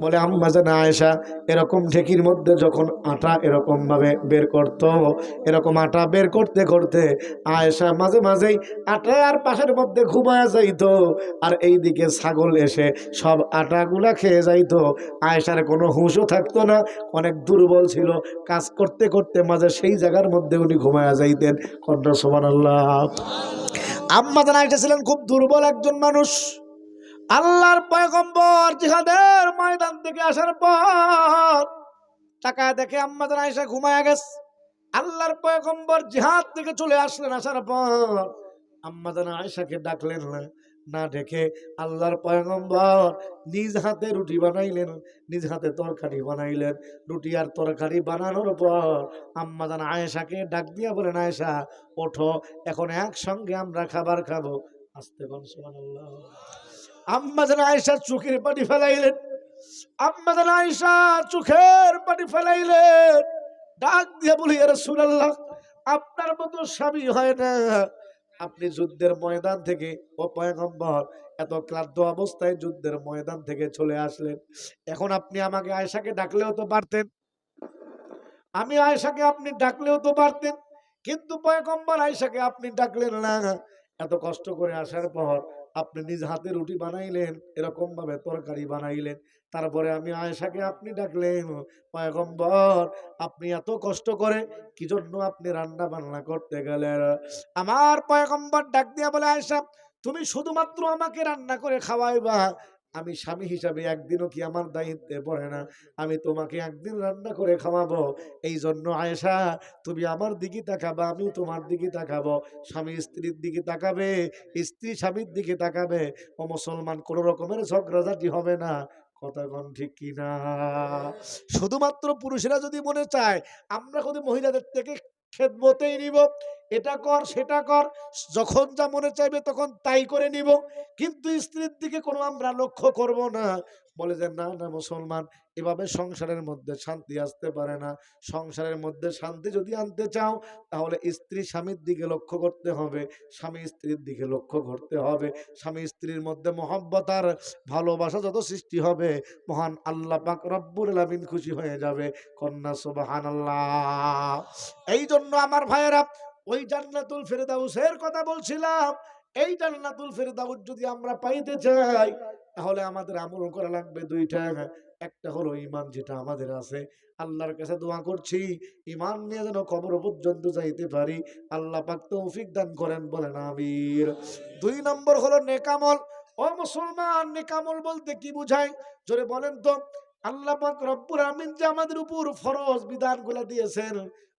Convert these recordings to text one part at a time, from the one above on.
বলে আম্মা জান আয়েশা এরকম ঢেকির মধ্যে যখন আটা এরকম ভাবে বের করতো, এরকম আটা বের করতে করতে আয়েশা মাঝে মাঝেই আটা আর পাশের মধ্যে ঘুমায়া যাইতো, আর এইদিকে ছাগল এসে সব আটাগুলা খেয়ে যাইতো। আয়েশার কোনো হুঁশও থাকতো না, অনেক দুর্বল ছিল, কাজ করতে করতে মাঝে সেই জায়গার মধ্যে উনি ঘুমায়া যাইতেন। কন্যা সুবহানাল্লাহ। আম্মা জান আয়েশা ছিলেন খুব দুর্বল একজন মানুষ। আল্লাহর পয়গম্বর জিহাদের ময়দান থেকে আসার পর তাকায় দেখে আম্মা জান আয়েশা ঘুমায়া গেছে। আল্লাহর পয়গম্বর জিহাদ থেকে চলে আসলেন, আসার পর আম্মা জান আয়েশাকে ডাকলেন না, না ডেকে আল্লাহর পয়গম্বর নিজ হাতে রুটি বানাইলেন, নিজ হাতে তরকারি বানাইলেন। রুটি আর তরকারি বানানোর পর আম্মা জান আয়েশাকে ডাক দিয়া বলেন, আয়েশা ওঠো, এখন একসঙ্গে আমরা খাবার খাবো। আস্তে বল সুবহানাল্লাহ। আম্মা জান আয়েশা চোখের পানি ফেলাইলেন, আম্মা জান আয়েশা চোখের পানি ফেলাইলেন, ডাক দিয়ে বলি ইয়া রাসূলুল্লাহ, আপনার মতো স্বামী হয় না। আপনি যুদ্ধের ময়দান থেকে, ও পয়গম্বর, এত ক্লান্ত অবস্থায় যুদ্ধের ময়দান থেকে চলে আসলেন, এখন আপনি আমাকে আয়েশাকে ডাকলেও তো পারতেন, আমি আয়েশাকে আপনি ডাকলেও তো পারতেন, কিন্তু পয়গম্বর আয়েশাকে আপনি ডাকলেন না। এত কষ্ট করে আসার পর আপনি নিজ হাতে রুটি বানাইলেন, এরকম ভাবে তরকারি বানাইলেন, তারপরে আমি আয়েশাকে আপনি ডাকলেন। পয়গম্বর আপনি এত কষ্ট করে কি জন্য আপনি রান্না বান্না করতে গেলেন? আমার পয়গম্বর ডাক দিয়া বলে, আয়েশা তুমি শুধুমাত্র আমাকে রান্না করে খাওয়াইবা, আমি স্বামী হিসাবে একদিনও কি আমার দায়িত্বে পড়ে না আমি তোমাকে একদিন রান্না করে খাওয়াবো? এই জন্য আয়েশা তুমি আমার দিকে তাকাবা, আমিও তোমার দিকে তাকাবো, স্বামী স্ত্রীর দিকে তাকাবে, স্ত্রী স্বামীর দিকে তাকাবে। ও মুসলমান, কোন রকমের ঝগড়াঝাটি হবে না। কথা কোন ঠিক কিনা? শুধুমাত্র পুরুষেরা যদি মনে চায় আমরা যদি মহিলাদের থেকে খেদমতেই নিব, এটা কর সেটা কর, যখন যা মনে চাইবে তখন তাই করে নিব, কিন্তু স্ত্রীর দিকে কোনো আমরা লক্ষ্য করব না। বলে যে না না মুসলমান, এভাবে সংসারের মধ্যে শান্তি আসতে পারে না। সংসারের মধ্যে শান্তি যদি আনতে চাও তাহলে স্ত্রী স্বামীর দিকে লক্ষ্য করতে হবে, স্বামী স্ত্রীর দিকে লক্ষ্য করতে হবে। স্বামী স্ত্রীর মধ্যে মহব্বত আর ভালোবাসা যত সৃষ্টি হবে, মহান আল্লাহ পাক রব্বুল আলামিন খুশি হয়ে যাবে। কন্যা সুবহানাল্লাহ। এই জন্য আমার ভাইয়েরা, ওই জান্নাতুল ফেরদাউসের কথা বলছিলাম, এই জান্নাতুল ফেরদাউস যদি আমরা পাইতে চাই তাহলে আমাদের আমল করা লাগবে দুইটা। একটা হলো ঈমান, যেটা আমাদের আছে, আল্লাহর কাছে দোয়া করছি ঈমান নিয়ে যেন কবর পর্যন্ত যাইতে পারি, আল্লাহ পাক তৌফিক দান করেন, বলেন আমিন। দুই নম্বর হলো নেকামল। ও মুসলমান, নেকামল বলতে কি বুঝায় জোরে বলেন তো? আল্লাহ পাক রব্বুল আমিন যে আমাদের উপর ফরজ বিধানগুলো দিয়েছেন,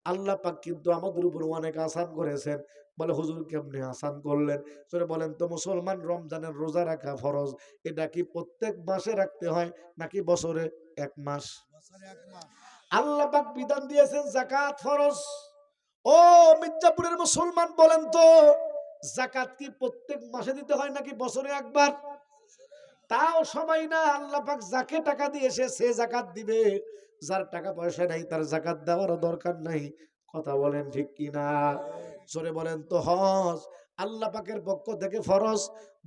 আল্লাহ পাক কিন্তু আমাদের উপর অনেক আসান করেছেন। বলে হুজুর কেমনে আসান করলেন? জোরে বলেন তো মুসলমান, রমজানের রোজা রাখা ফরজ, এটা কি প্রত্যেক মাসে রাখতে হয় নাকি বছরে এক মাস? আল্লাহ পাক বিধান দিয়েছেন যাকাত ফরজ। ও মির্জাপুরের মুসলমান বলেন তো, যাকাত কি প্রত্যেক মাসে দিতে হয় নাকি বছরে একবার? তাও সবাই না, আল্লাহ পাক যাকে টাকা দিয়েছে সে যাকাত দিবে, যার টাকা পয়সা নাই তার যাকাত দেওয়ারও দরকার নাই। কথা বলেন ঠিক কিনা? জোরে বলেন তো। হজ আল্লাহ পাকের পক্ষ থেকে ফরজ,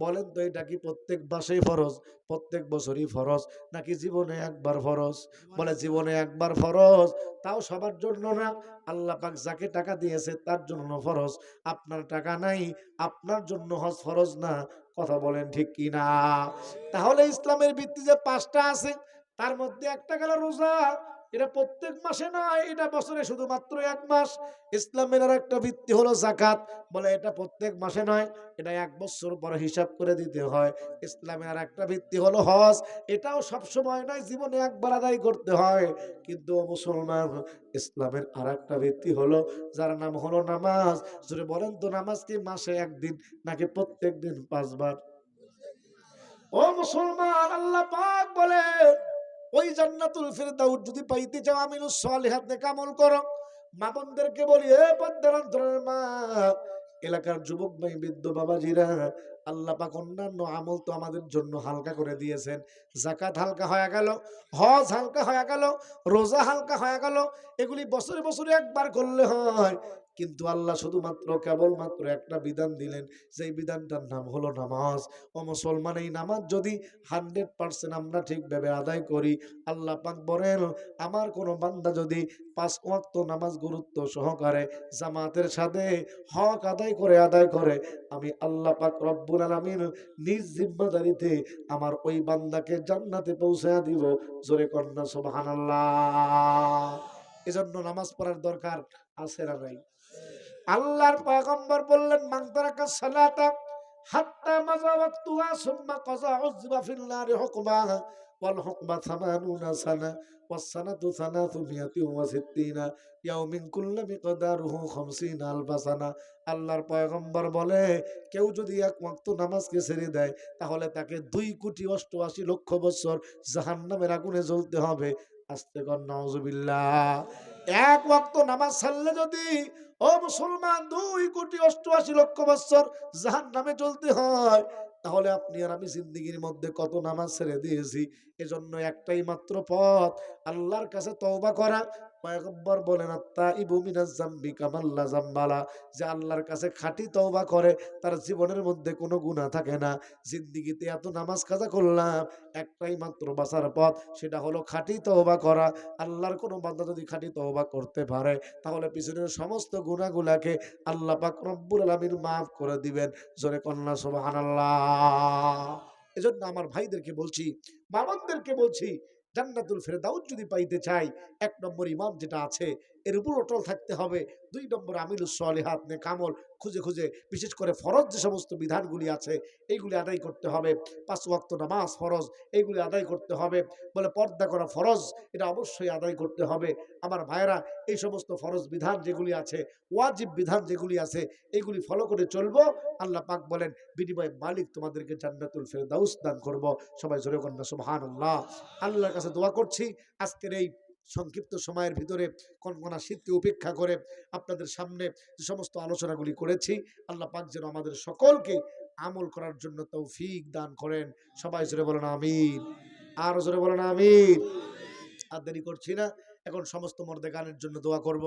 বলেন তো এটা কি প্রত্যেক মাসেই ফরজ, প্রত্যেক বছরই ফরজ, নাকি জীবনে একবার ফরজ? বলে জীবনে একবার ফরজ, তাও সবার জন্য না। আল্লাহ পাক যাকে টাকা দিয়েছে তার জন্য ফরজ, আপনার টাকা নাই আপনার জন্য হজ ফরজ না। কথা বলেন ঠিক কিনা? তাহলে ইসলামের ভিত্তি যে পাঁচটা আছে তার মধ্যে একটা গেল রোজা, এটা প্রত্যেক মাসে নয়, এটা বছরে শুধুমাত্র এক মাস। ইসলামের আর একটা ভিত্তি হলো যাকাত, বলে এটা প্রত্যেক মাসে নয়, এটা এক বছর পর হিসাব করে দিতে হয়। ইসলামের আর একটা ভিত্তি হলো হজ, এটাও সব সময় নয়, জীবনে একবার আদায় করতে হয়। কিন্তু মুসলমান, ইসলামের আর একটা ভিত্তি হলো যার নাম হলো নামাজ। যদি বলেন তো নামাজ কি মাসে একদিন নাকি প্রত্যেক দিন পাঁচবার? ও মুসলমান, আল্লাহ পাক বলে ওই জান্নাতুল ফেরদাউস যদি পাইতে চাও আমিনুস সলিহাত নেক আমল করো। মা বোনদেরকে বলি, এ পর্দার অন্তরের মা, এলাকার যুবক ভাই বৃদ্ধ বাবাজিরা, আল্লাহ পাক অন্যান্য আমল তো আমাদের জন্য হালকা করে দিয়েছেন। যাকাত হালকা হয়ে গেল, হজ হালকা হয়ে গেল, রোজা হালকা হয়ে গেল, এগুলি বছরে বছরে একবার করলে হয়। কিন্তু আল্লাহ শুধুমাত্র কেবলমাত্র একটা বিধান দিলেন, যেই বিধানটার নাম হলো নামাজ। ও মুসলমান, এই নামাজ যদি 100% আমরা ঠিকভাবে আদায় করি, আল্লাহ পাক বলেন আমার কোনো বান্দা যদি 5 ওয়াক্ত নামাজ গুরুত্ব সহকারে জামাতের সাথে হক আদায় করে, আমি আল্লাহ পাক রব্বুল আলামিন নিজ জিম্মাদারিতে আমার ওই বান্দাকে জান্নাতে পৌঁছায়া দিব। জোরে কন্যা সুবহানাল্লাহ। এজন্য নামাজ পড়ার দরকার আছে না নাই? আল্লাহর পয়গম্বর বললেন মান তারাকা সালাতা হাত্তা মাজা ওয়াক্তুহা সুম্মা কাযা উযবা ফিল নারি হুকমা ওয়াল হুকমা 80 সানা ওয়াস সানাতু 360 ইয়াউমিন কুল্লু মিকদারুহু 50 আলফ সানা। আল্লাহর পয়গম্বর বলে কেউ যদি এক ওয়াক্ত নামাজকে ছেড়ে দেয়, তাহলে তাকে 2,88,00,000 বছর জাহান্নামের আগুনে জ্বলতে হবে। আস্তে কর নাউজুবিল্লাহ। এক ওয়াক্ত নামাজ ছাড়লে যদি, ও মুসলমান, 2,88,00,000 বছর জাহান্নামে চলতে হয়, তাহলে আপনি আর আমি জিন্দেগীর মধ্যে কত নামাজ ছেড়ে দিয়েছি। এজন্য একটাই মাত্র পথ, আল্লাহর কাছে তওবা করা। পয়গম্বর বলেন আত্তাইবু মিনাজ যামবি কামান লা যামবালা, যে আল্লাহর কাছে খাঁটি তওবা করে তার জীবনের মধ্যে কোনো গুনাহ থাকে না। জিন্দেগিতে এত নামাজ কাজা করলাম, একটাই মাত্র বাঁচার পথ, সেটা হলো খাঁটি তওবা করা। আল্লাহর কোনো বান্দা যদি খাঁটি তওবা করতে পারে, তাহলে পিছনের সমস্ত গুনাহগুলাকে আল্লাহ পাক রব্বুল আলামিন মাফ করে দিবেন। জোরে কন্না সুবহানাল্লাহ। এজন্য আমার ভাইদেরকে বলছি, মা বোনদেরকে বলছি, জান্নাতুল ফেরদাউস যদি পাইতে চাই, 1 নম্বর ঈমান যেটা আছে এর উপর অটল থাকতে হবে। 2 নম্বর আমিলুস সলিহাত নেক আমল খুঁজে খুঁজে, বিশেষ করে ফরজ যে সমস্ত বিধানগুলি আছে এইগুলি আদায় করতে হবে। 5 ওয়াক্ত নামাজ ফরজ, এইগুলি আদায় করতে হবে। বলে পর্দা করা ফরজ, এটা অবশ্যই আদায় করতে হবে। আমার ভাইয়েরা, এই সমস্ত ফরজ বিধান যেগুলি আছে, ওয়াজিব বিধান যেগুলি আছে, এইগুলি ফলো করে চলবো। আল্লাহ পাক বলেন বিনিময়ে মালিক তোমাদেরকে জান্নাতুল ফেরদাউস দান করব। সবাই জোরে কন্যা সুবহানাল্লাহ। আল্লাহর কাছে দোয়া করছি আজকের এই সংক্ষিপ্ত সময়ের ভিতরে কনকনা শীতকে উপেক্ষা করে আপনাদের সামনে যে সমস্ত আলোচনাগুলি করেছি, আল্লাহ পাক যেন আমাদের সকলকে আমল করার জন্য তৌফিক দান করেন। সবাই জোরে বলেন আমিন। আর জোরে বলেন আমিন। আর দেরি করছি না, এখন সমস্ত মর্দে গানের জন্য দোয়া করব।